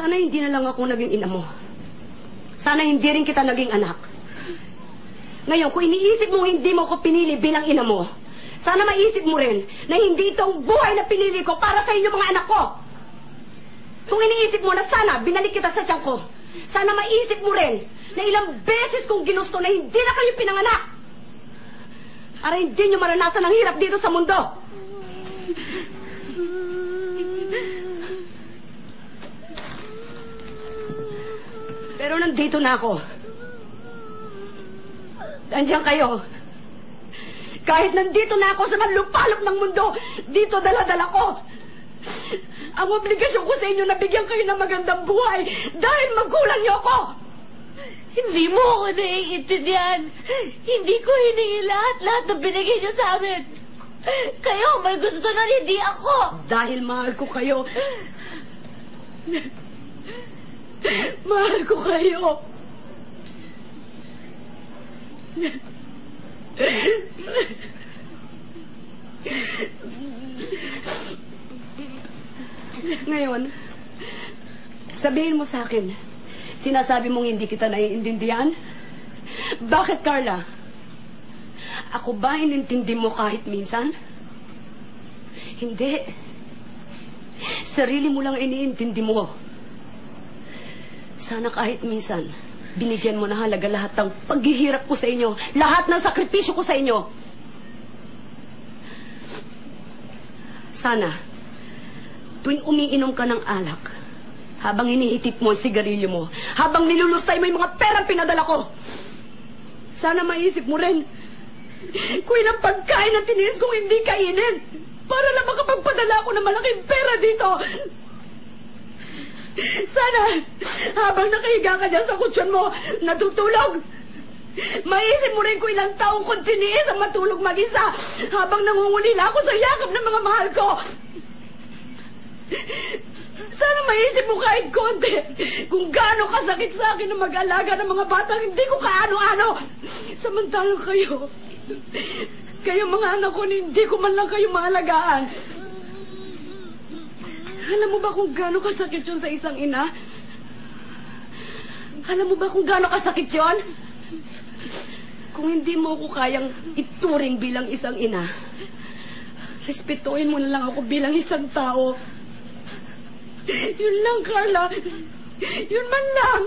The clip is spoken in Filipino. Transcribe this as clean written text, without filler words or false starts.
Sana hindi na lang ako naging ina mo. Sana hindi rin kita naging anak. Ngayon, kung iniisip mong hindi mo ko pinili bilang ina mo, sana maisip mo rin na hindi ito ang buhay na pinili ko para sa inyo mga anak ko. Kung iniisip mo na sana binalik kita sa tiyan ko, sana maisip mo rin na ilang beses kong ginusto na hindi na kayo pinanganak. Para hindi nyo maranasan ang hirap dito sa mundo. Pero nandito na ako. Andiyan kayo. Kahit nandito na ako sa manlupalop ng mundo, dito dala-dala ko. Ang obligasyon ko sa inyo na bigyan kayo ng magandang buhay dahil magulang niyo ako. Hindi mo ako naiintindihan. Hindi ko hiningi lahat ng binigay niyo sa amin. Kayo may gusto na hindi ako. Dahil mahal ko kayo. Mahal ko kayo. Ngayon, sabihin mo sa akin, sinasabi mong hindi kita naiintindihan? Bakit, Carla? Ako ba inintindi mo kahit minsan? Hindi. Sarili mo lang iniintindi mo. Sana kahit minsan, binigyan mo na halaga lahat ng paghihirap ko sa inyo, lahat ng sakripisyo ko sa inyo. Sana, tuwing umiinom ka ng alak, habang inihitit mo ang sigarilyo mo, habang nilulustay mo yung mga perang pinadala ko, sana maisip mo rin kung ilang pagkain na tiniis kong hindi kainin para lang makapagpadala ako ng malaking pera dito. Sana, habang nakahiga ka dyan sa kutsyon mo, natutulog, maisip mo rin kung ilang taong kong tiniis ang matulog mag-isa habang nangungulila ako sa yakap ng mga mahal ko. Sana maisip mo kahit konti kung gaano kasakit sa akin na mag-alaga ng mga batang hindi ko kaano-ano. Samantalang kayo mga anak ko, hindi ko man lang kayo maalagaan. Alam mo ba kung gaano kasakit yun sa isang ina? Alam mo ba kung gaano kasakit yun? Kung hindi mo ko kayang ituring bilang isang ina, respetuhin mo na lang ako bilang isang tao. Yun lang, Carla. Yun man lang.